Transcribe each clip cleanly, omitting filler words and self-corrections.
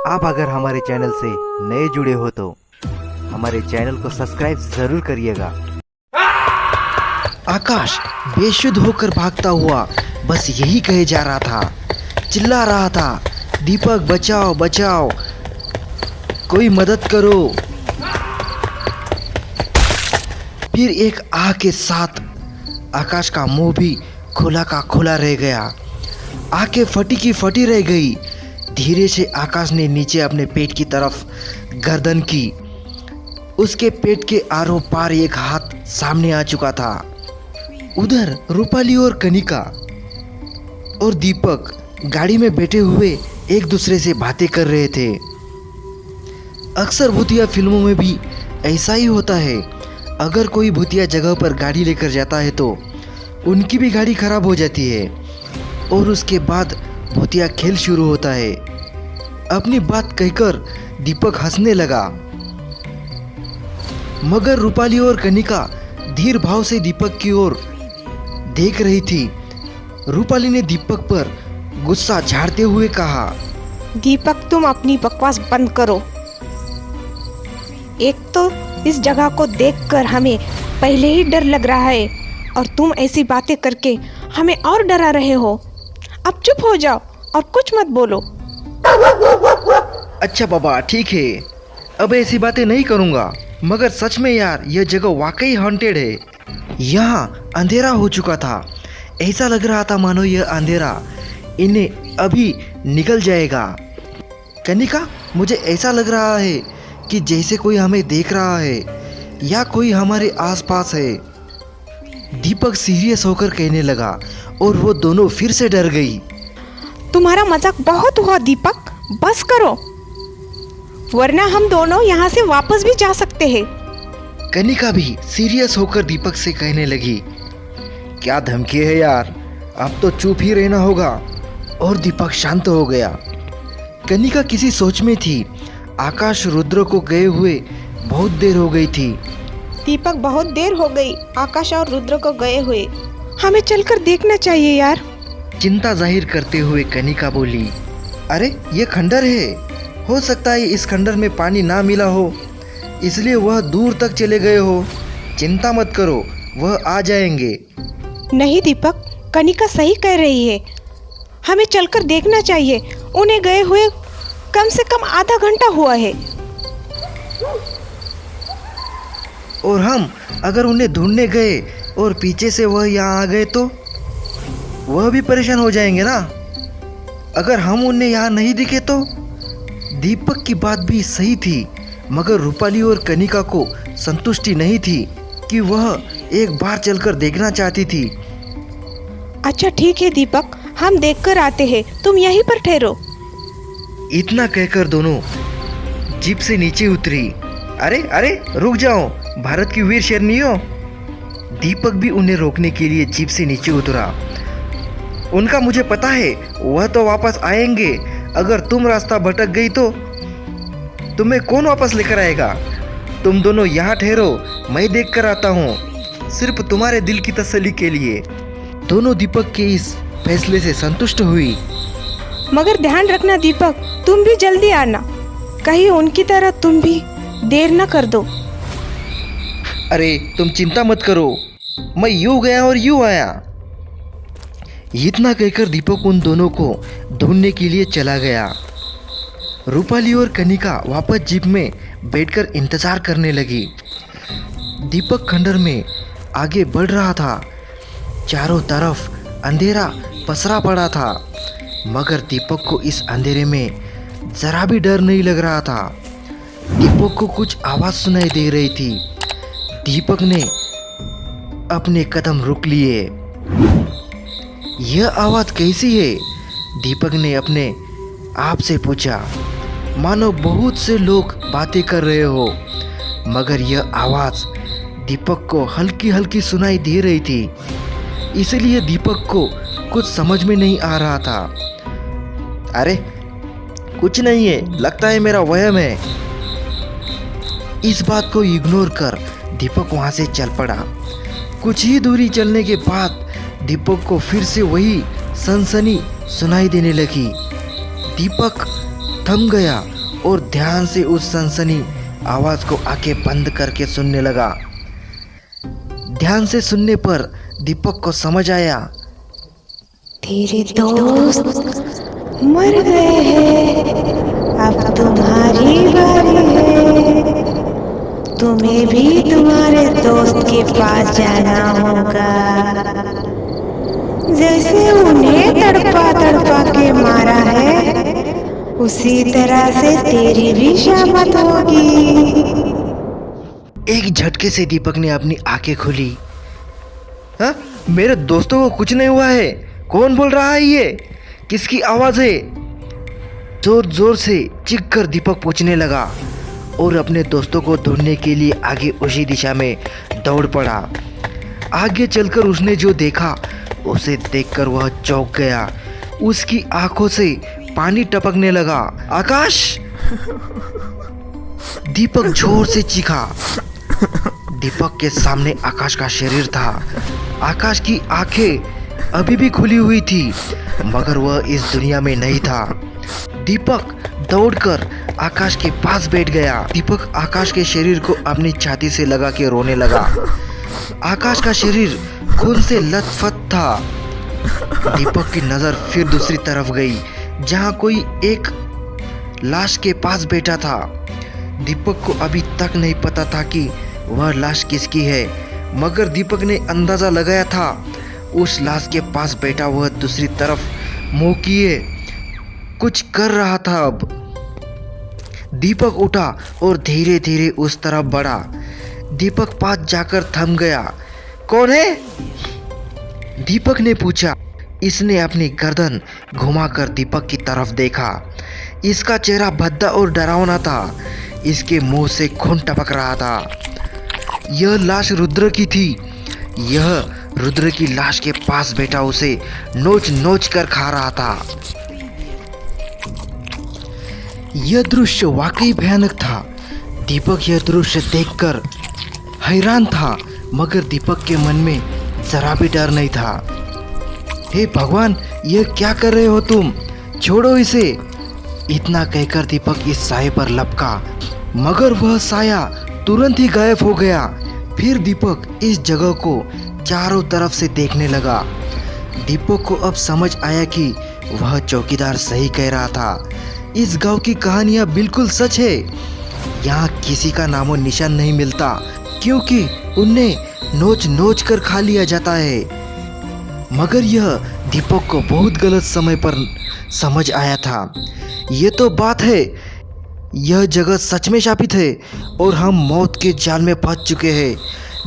आप अगर हमारे चैनल से नए जुड़े हो तो हमारे चैनल को सब्सक्राइब जरूर करिएगा। आकाश बेशुद्ध होकर भागता हुआ बस यही कहे जा रहा था, चिल्ला रहा था, दीपक बचाओ बचाओ, कोई मदद करो। फिर एक आह के साथ आकाश का मुंह भी खुला का खुला रह गया। आंखें फटी की फटी रह गई। धीरे से आकाश ने नीचे अपने पेट की तरफ गर्दन की। उसके पेट के आरों पार एक हाथ सामने आ चुका था। उधर रूपाली और कनिका और दीपक गाड़ी में बैठे हुए एक दूसरे से बातें कर रहे थे। अक्सर भूतिया फिल्मों में भी ऐसा ही होता है। अगर कोई भूतिया जगह पर गाड़ी लेकर जाता है तो उनकी भी गाड़ी खराब हो जाती है और उसके बाद भूतिया खेल शुरू होता है। अपनी बात कहकर दीपक हंसने लगा, मगर रूपाली और कनिका धीर भाव से दीपक की ओर देख रही थी। रूपाली ने दीपक पर गुस्सा झाड़ते हुए कहा, दीपक तुम अपनी बकवास बंद करो। एक तो इस जगह को देखकर हमें पहले ही डर लग रहा है और तुम ऐसी बातें करके हमें और डरा रहे हो। अब चुप हो जाओ और कुछ मत बोलो। अच्छा बाबा ठीक है, अब ऐसी बातें नहीं करूँगा। मगर सच में यार यह जगह वाकई हॉन्टेड है। यहाँ अंधेरा हो चुका था। ऐसा लग रहा था मानो यह अंधेरा इन्हें अभी निकल जाएगा। कनिका, मुझे ऐसा लग रहा है कि जैसे कोई हमें देख रहा है या कोई हमारे आसपास है। दीपक सीरियस होकर कहने लगा और वो दोनों फिर से डर गई। तुम्हारा मजाक बहुत हुआ दीपक, बस करो, वरना हम दोनों यहाँ से वापस भी जा सकते हैं। कनिका भी सीरियस होकर दीपक से कहने लगी, क्या धमकी है यार, अब तो चुप ही रहना होगा। और दीपक शांत हो गया। कनिका किसी सोच में थी। आकाश रुद्र को गए हुए बहुत देर हो गई थी। दीपक बहुत देर हो गई आकाश और रुद्र को गए हुए, हमें चलकर देखना चाहिए यार। चिंता जाहिर करते हुए कनिका बोली, अरे ये खंडर है, हो सकता है इस खंडर में पानी ना मिला हो, इसलिए वह दूर तक चले गए हो। चिंता मत करो, वह आ जाएंगे। नहीं दीपक, कनिका सही कह रही है, हमें चलकर देखना चाहिए। उन्हें गए हुए कम से कम आधा घंटा हुआ है और हम अगर उन्हें ढूंढने गए और पीछे से वह यहाँ आ गए तो वह भी परेशान हो जाएंगे ना। अगर हम उन्हें यहाँ नहीं दिखे तो। दीपक की बात भी सही थी, मगर रूपाली और कनिका को संतुष्टि नहीं थी कि वह एक बार चलकर देखना चाहती थी। अच्छा ठीक है दीपक, हम देखकर आते हैं, तुम यहीं पर ठहरो। इतना कहकर दोनों जीप से नीचे उतरी। अरे अरे रुक जाओ, भारत की वीर शेरनियों। दीपक भी उन्हें रोकने के लिए जीप से नीचे उतरा। उनका मुझे पता है, वह तो वापस आएंगे। अगर तुम रास्ता भटक गई तो तुम्हें कौन वापस लेकर आएगा। तुम दोनों यहाँ ठहरो, मैं देख कर आता हूँ, सिर्फ तुम्हारे दिल की तसल्ली के लिए। दोनों दीपक के इस फैसले से संतुष्ट हुई। मगर ध्यान रखना दीपक, तुम भी जल्दी आना, कहीं उनकी तरह तुम भी देर न कर दो। अरे तुम चिंता मत करो, मैं यूं गया और यूं आया। इतना कहकर दीपक उन दोनों को ढूंढने के लिए चला गया। रूपाली और कनिका वापस जीप में बैठकर इंतजार करने लगी। दीपक खंडर में आगे बढ़ रहा था। चारों तरफ अंधेरा पसरा पड़ा था, मगर दीपक को इस अंधेरे में जरा भी डर नहीं लग रहा था। दीपक को कुछ आवाज़ सुनाई दे रही थी। दीपक ने अपने कदम रोक लिए। यह आवाज़ कैसी है? दीपक ने अपने आप से पूछा। मानो बहुत से लोग बातें कर रहे हो, मगर यह आवाज़ दीपक को हल्की हल्की सुनाई दे रही थी। इसलिए दीपक को कुछ समझ में नहीं आ रहा था। अरे कुछ नहीं है, लगता है मेरा वहम है। इस बात को इग्नोर कर दीपक वहाँ से चल पड़ा। कुछ ही दूरी चलने के बाद दीपक को फिर से वही सनसनी सुनाई देने लगी। दीपक थम गया और ध्यान से उस सनसनी आवाज को आंखें बंद करके सुनने लगा। ध्यान से सुनने पर दीपक को समझ आया, तेरे दोस्त मर गए हैं, अब तुम्हारी बारी है। तुम्हें भी तुम्हारे दोस्त के पास जाना होगा। जैसे उन्हें तड़पा तड़पा के मारा है, उसी तरह से तेरी भी शामत होगी। एक झटके से दीपक ने अपनी आंखें खोली। हाँ, मेरे दोस्तों को कुछ नहीं हुआ है। कौन बोल रहा है ये? किसकी आवाज है? जोर जोर से चीख कर दीपक पूछने लगा और अपने दोस्तों को ढूंढने के लिए आगे उसी दिशा में दौड़ पड़ा। आगे चलकर उसने जो देखा उसे देखकर वह चौंक गया। उसकी आंखों से पानी टपकने लगा। आकाश! दीपक जोर से चीखा। दीपक के सामने आकाश का शरीर था। आकाश की आंखें अभी भी खुली हुई थी, मगर वह इस दुनिया में नहीं था। दीपक दौड़कर आकाश के पास बैठ गया। दीपक आकाश के शरीर को अपनी छाती से लगा के रोने लगा। आकाश का शरीर खून से लथपथ था। दीपक की नजर फिर दूसरी तरफ गई, जहां कोई एक लाश के पास बैठा था। दीपक को अभी तक नहीं पता था कि वह लाश किसकी है, मगर दीपक ने अंदाजा लगाया था उस लाश के पास बैठा वह दूसरी तरफ मुंह किए कुछ कर रहा था। अब दीपक उठा और धीरे धीरे उस तरफ बढ़ा। दीपक पास जाकर थम गया। कौन है? दीपक ने पूछा। इसने अपनी गर्दन घुमाकर दीपक की तरफ देखा। इसका चेहरा भद्दा और डरावना था। इसके मुंह से खून टपक रहा था। यह लाश रुद्र की थी। यह रुद्र की लाश के पास बैठा उसे नोच नोच कर खा रहा था। यह दृश्य वाकई भयानक था। दीपक यह दृश्य देखकर हैरान था, मगर दीपक के मन में जरा भी डर नहीं था। हे भगवान, यह क्या कर रहे हो तुम? छोड़ो इसे। इतना कहकर दीपक इस साये पर लपका, मगर वह साया तुरंत ही गायब हो गया। फिर दीपक इस जगह को चारों तरफ से देखने लगा। दीपक को अब समझ आया कि वह चौकीदार सही कह रहा था। इस गांव की कहानियां बिल्कुल सच है। यहाँ किसी का नामो निशान नहीं मिलता, क्योंकि उन्हें नोच नोच कर खा लिया जाता है। मगर यह दीपक को बहुत गलत समय पर समझ आया था। ये तो बात है, यह जगह सच में शापित है और हम मौत के जाल में फंस चुके हैं।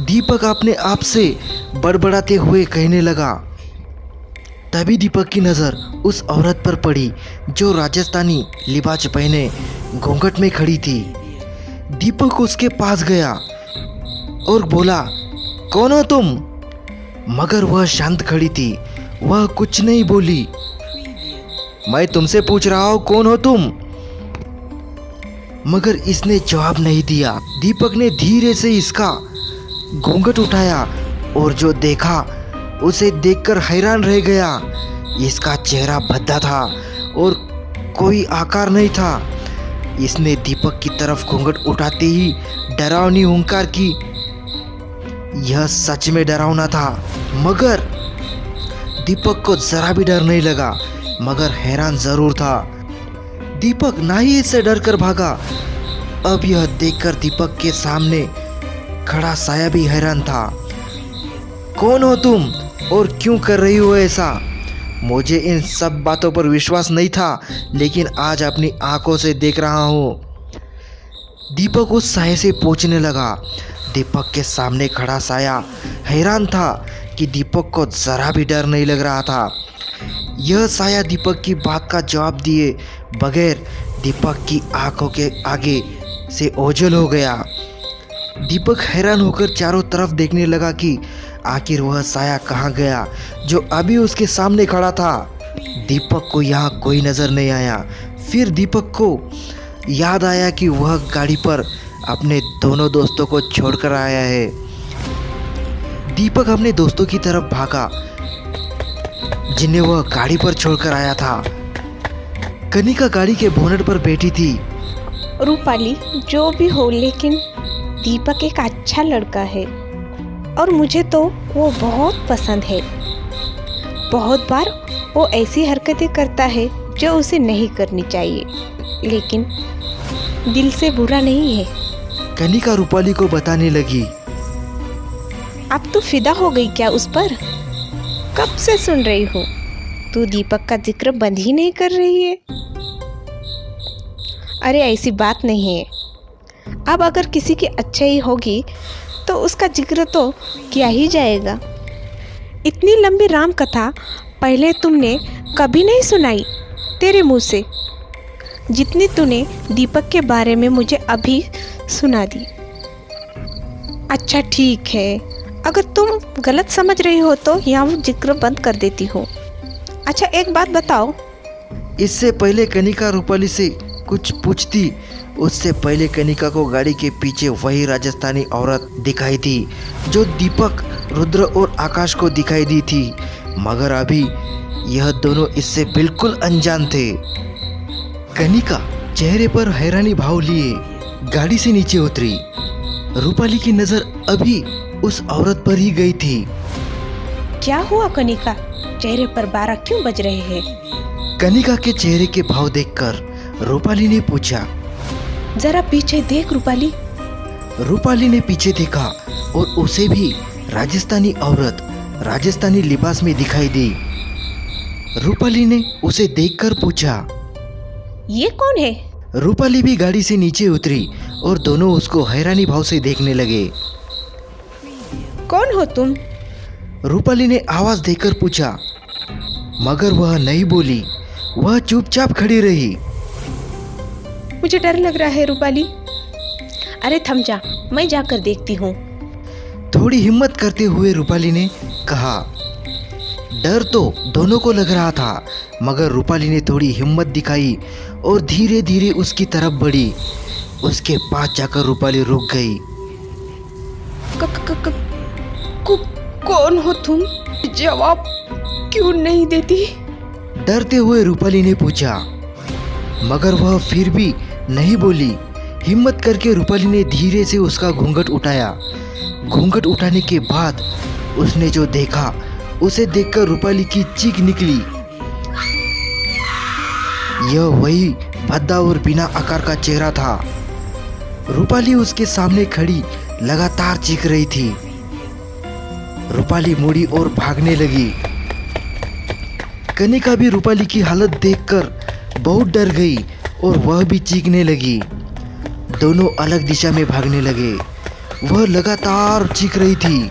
दीपक अपने आप से बड़बड़ाते हुए कहने लगा। तभी दीपक की नज़र उस औरत पर पड़ी जो राजस्थानी लिबास पहने घूंघट में खड़ी थी। दीपक उसके पास गया और बोला, कौन हो तुम? मगर वह शांत खड़ी थी। वह कुछ नहीं बोली। मैं तुमसे पूछ रहा हूँ, कौन हो तुम? मगर इसने जवाब नहीं दिया। दीपक ने धीरे से इसका घूंघट उठाया और जो देखा उसे देखकर हैरान रह गया। इसका चेहरा भद्दा था और कोई आकार नहीं था। इसने दीपक की तरफ घूंघट उठाते ही डरावनी हुंकार की। यह सच में डरावना था, मगर दीपक को जरा भी डर नहीं लगा, मगर हैरान जरूर था। दीपक ना ही इससे डर कर भागा। अब यह देखकर दीपक के सामने खड़ा साया भी हैरान था। कौन हो तुम और क्यों कर रही हो ऐसा? मुझे इन सब बातों पर विश्वास नहीं था, लेकिन आज अपनी आंखों से देख रहा हूँ। दीपक उस साये से पूछने लगा। दीपक के सामने खड़ा साया हैरान था कि दीपक को जरा भी डर नहीं लग रहा था। यह साया दीपक की बात का जवाब दिए बगैर दीपक की आंखों के आगे से ओझल हो गया। दीपक हैरान होकर चारों तरफ देखने लगा कि आखिर वह साया कहाँ गया जो अभी उसके सामने खड़ा था। दीपक को यहाँ कोई नज़र नहीं आया। फिर दीपक को याद आया कि वह गाड़ी पर अपने दोनों दोस्तों को छोड़कर आया है। दीपक अपने दोस्तों की तरफ भागा जिन्हें वह गाड़ी पर छोड़कर आया था। कनिका गाड़ी के बोनट पर बैठी थी रूपाली जो भी हो, लेकिन दीपक एक अच्छा लड़का है और मुझे तो वो बहुत पसंद है। बहुत बार वो ऐसी हरकतें करता है जो उसे नहीं करनी चाहिए, लेकिन दिल से बुरा नहीं है। कनिका रूपाली को बताने लगी। अब तो फिदा हो गई क्या उस पर? कब से सुन रही हूँ, तू दीपक का जिक्र बंद ही नहीं कर रही है। अरे ऐसी बात नहीं है, अब अगर किसी की अच्छाई होगी तो उसका जिक्र तो किया ही जाएगा। इतनी लंबी राम कथा पहले तुमने कभी नहीं सुनाई तेरे मुंह से, जितनी तूने दीपक के बारे में मुझे अभी सुना दी। अच्छा ठीक है, अगर तुम गलत समझ रही हो तो यहाँ वो जिक्र बंद कर देती हूँ। अच्छा एक बात बताओ। इससे पहले कनिका रूपाली से कुछ पूछती, उससे पहले कनिका को गाड़ी के पीछे वही राजस्थानी औरत दिखाई दी जो दीपक, रुद्र और आकाश को दिखाई दी थी, मगर अभी यह दोनों इससे बिल्कुल अनजान थे। कनिका चेहरे पर हैरानी भाव लिए गाड़ी से नीचे उतरी। रूपाली की नजर अभी उस औरत पर ही गई थी। क्या हुआ कनिका, चेहरे पर 12 क्यों बज रहे हैं? कनिका के चेहरे के भाव देखकर रूपाली ने पूछा। जरा पीछे देख रूपाली। रूपाली ने पीछे देखा और उसे भी राजस्थानी औरत राजस्थानी लिबास में दिखाई दी। रूपाली ने उसे देखकर पूछा, ये कौन है? रूपाली भी गाड़ी से नीचे उतरी और दोनों उसको हैरानी भाव से देखने लगे। कौन हो तुम? रूपाली ने आवाज देकर पूछा, मगर वह नहीं बोली, वह चुपचाप खड़ी रही। मुझे डर लग रहा है रूपाली। अरे थम जा, मैं जाकर देखती हूँ। थोड़ी हिम्मत करते हुए रूपाली ने कहा। डर तो दोनों को लग रहा था, मगर रूपाली ने थोड़ी हिम्मत दिखाई और धीरे धीरे उसकी तरफ बढ़ी। उसके पास जाकर रूपाली रुक गई। कौन हो तुम? जवाब क्यों नहीं देती? डरते हुए रूपाली ने पूछा, मगर वह फिर भी नहीं बोली। हिम्मत करके रूपाली ने धीरे से उसका घूंघट उठाया। घूंघट उठाने के बाद उसने जो देखा उसे देखकर रूपाली की चीख निकली। यह वही भद्दा और बिना आकार का चेहरा था। रूपाली उसके सामने खड़ी लगातार चीख रही थी। रूपाली मुड़ी और भागने लगी। कनिका भी रूपाली की हालत देखकर बहुत डर गई और वह भी चीखने लगी। दोनों अलग दिशा में भागने लगे। वह लगातार चीख रही थी।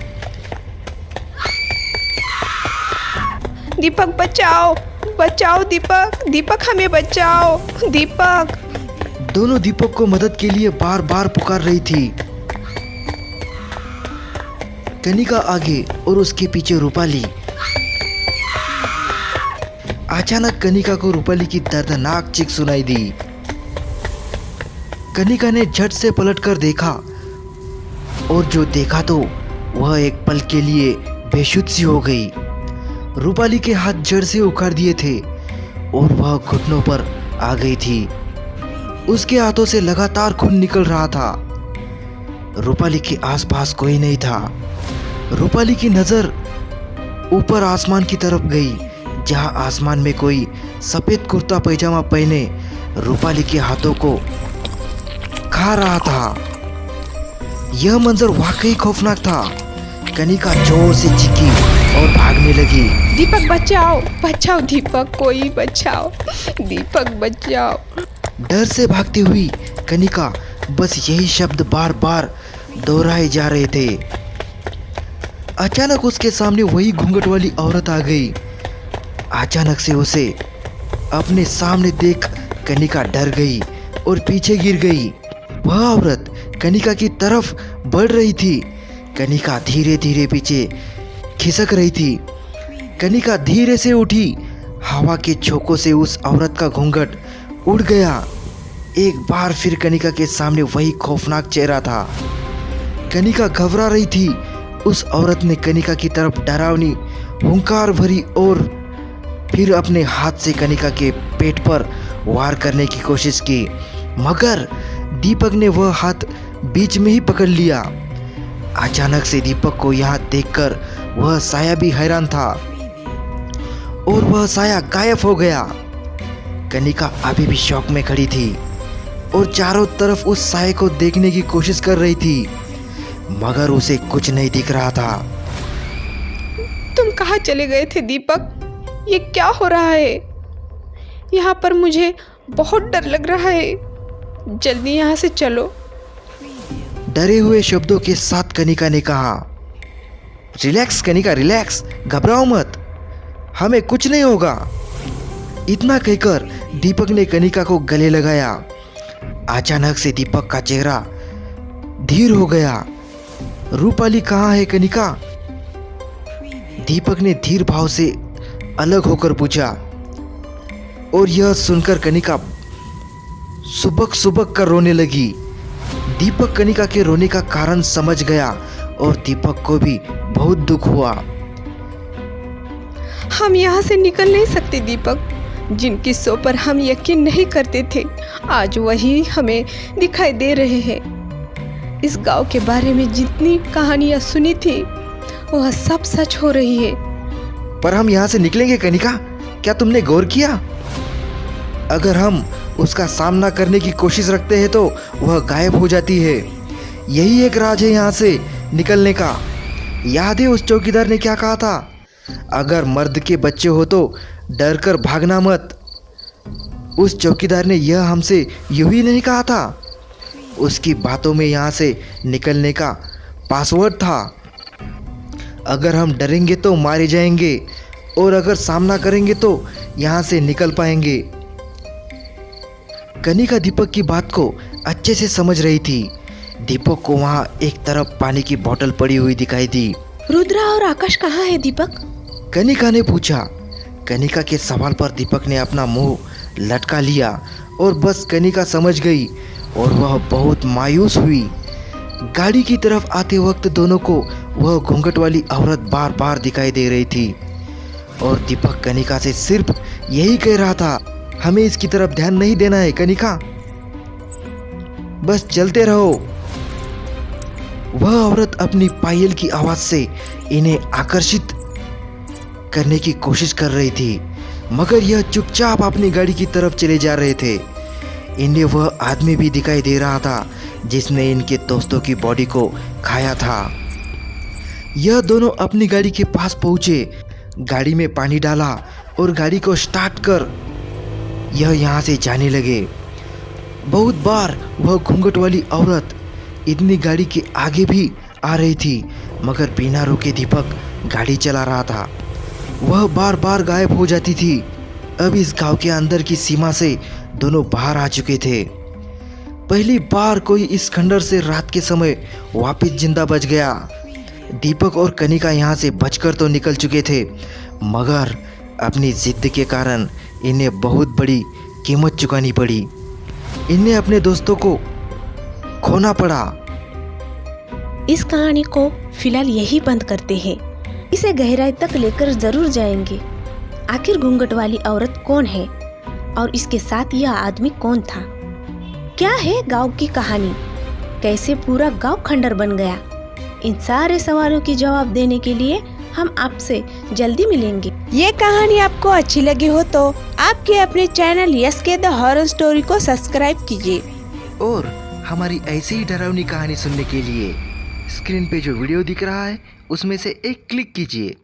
दीपक बचाओ, बचाओ दीपक, दीपक हमें बचाओ, दीपक। दोनों दीपक को मदद के लिए बार बार पुकार रही थी। कनिका आगे और उसके पीछे रूपाली। अचानक कनिका को रूपाली की दर्दनाक चीख सुनाई दी। कनिका ने झट से पलटकर देखा और जो देखा तो वह एक पल के लिए बेशुद्ध सी हो गई। रूपाली के हाथ जड़ से उखाड़ दिए थे और वह घुटनों पर आ गई थी। उसके हाथों से लगातार खून निकल रहा था। रूपाली के आसपास कोई नहीं था। रूपाली की नजर ऊपर आसमान की तरफ गई, जहां आसमान में कोई सफेद कुर्ता पैजामा पहने रूपाली के हाथों को खा रहा था। यह मंजर वाकई खौफनाक था। कनिका जोर से चीखी और भागने लगी। दीपक बचाओ, बचाओ दीपक, कोई बचाओ, दीपक बचाओ। डर से भागती हुई कनिका बस यही शब्द बार बार दोहराए जा रहे थे। अचानक उसके सामने वही घूंघट वाली औरत आ गई। अचानक से उसे अपने सामने देख कनिका डर गई और पीछे गिर गई। वह औरत कनिका की तरफ बढ़ रही थी। कनिका धीरे धीरे पीछे खिसक रही थी। कनिका धीरे से उठी। हवा के झोंकों से उस औरत का घूंघट उड़ गया। एक बार फिर कनिका के सामने वही खौफनाक चेहरा था। कनिका घबरा रही थी। उस औरत ने कनिका की तरफ डरावनी हुंकार भरी और फिर अपने हाथ से कनिका के पेट पर वार करने की कोशिश की, मगर दीपक ने वह हाथ बीच में ही पकड़ लिया। अचानक से दीपक को यहाँ देखकर वह साया भी हैरान था और वह साया गायब हो गया। कनिका अभी भी शौक में खड़ी थी और चारों तरफ उस साये को देखने की कोशिश कर रही थी, मगर उसे कुछ नहीं दिख रहा था। तुम कहाँ चले गए थे दीपक? ये क्या हो रहा है? यहाँ पर मुझे बहुत डर लग रहा है। जल्दी यहाँ से चलो। डरे हुए शब्दों के साथ कनिका ने कहा। रिलैक्स कनिका, रिलैक्स, घबराओ मत, हमें कुछ नहीं होगा। इतना कहकर दीपक ने कनिका को गले लगाया। अचानक से दीपक का चेहरा धीर हो गया। रूपाली कहाँ है कनिका? दीपक ने धीर भाव से अलग होकर पूछा और यह सुनकर कनिका सुबक सुबक कर रोने लगी। दीपक कनिका के रोने का कारण समझ गया और दीपक को भी बहुत दुख हुआ। हम यहाँ से निकल नहीं सकते दीपक। जिन किस्सों पर हम यकीन नहीं करते थे, आज वही हमें दिखाई दे रहे हैं। इस गांव के बारे में जितनी कहानियां सुनी थी, वह सब सच हो रही है। पर हम यहाँ से निकलेंगे कनिका? क्या तुमने गौर किया? अगर हम उसका सामना करने की कोशिश रखते हैं तो वह गायब हो जाती है। यही एक राज है यहाँ से निकलने का। याद है उस चौकीदार ने क्या कहा था? अगर मर्द के बच्चे हो तो डर कर भागना मत। उस चौकीदार ने यह हमसे यूं ही नहीं कहा था। उसकी बातों में यहाँ से निकलने का पासवर्ड था। अगर हम डरेंगे तो मारे जाएंगे और अगर सामना करेंगे तो यहाँ से निकल पाएंगे। कनिका दीपक की बात को अच्छे से समझ रही थी। दीपक को वहाँ एक तरफ पानी की बोतल पड़ी हुई दिखाई दी। रुद्रा और आकाश कहाँ है दीपक? कनिका ने पूछा। कनिका के सवाल पर दीपक ने अपना मुंह लटका लिया और बस कनिका समझ गई और वह बहुत मायूस हुई। गाड़ी की तरफ आते वक्त दोनों को वह घूंघट वाली औरत बार बार दिखाई दे रही थी और दीपक कनिका से सिर्फ यही कह रहा था, हमें इसकी तरफ ध्यान नहीं देना है कनिका, बस चलते रहो। वह औरत अपनी पायल की आवाज से इन्हें आकर्षित करने की कोशिश कर रही थी, मगर यह चुपचाप अपनी गाड़ी की तरफ चले जा रहे थे। इन्हें वह आदमी भी दिखाई दे रहा था जिसने इनके दोस्तों की बॉडी को खाया था। यह दोनों अपनी गाड़ी के पास पहुंचे, गाड़ी में पानी डाला और गाड़ी को स्टार्ट कर यह यहाँ से जाने लगे। बहुत बार वह घूंघट वाली औरत इतनी गाड़ी के आगे भी आ रही थी, मगर बिना रुके दीपक गाड़ी चला रहा था। वह बार बार गायब हो जाती थी। अब इस गांव के अंदर की सीमा से दोनों बाहर आ चुके थे। पहली बार कोई इस खंडर से रात के समय वापस जिंदा बच गया। दीपक और कनिका यहाँ से बचकर तो निकल चुके थे, मगर अपनी जिद के कारण इन्हें बहुत बड़ी कीमत चुकानी पड़ी। इन्हें अपने दोस्तों को खोना पड़ा। इस कहानी को फिलहाल यही बंद करते हैं। इसे गहराई तक लेकर जरूर जाएंगे। आखिर घूंघट वाली औरत कौन है और इसके साथ यह आदमी कौन था? क्या है गांव की कहानी? कैसे पूरा गांव खंडर बन गया? इन सारे सवालों के जवाब देने के लिए हम आपसे जल्दी मिलेंगे। ये कहानी आपको अच्छी लगी हो तो आपके अपने चैनल यस के द हॉरर स्टोरी को सब्सक्राइब कीजिए और हमारी ऐसी ही डरावनी कहानी सुनने के लिए स्क्रीन पे जो वीडियो दिख रहा है उसमें से एक क्लिक कीजिए।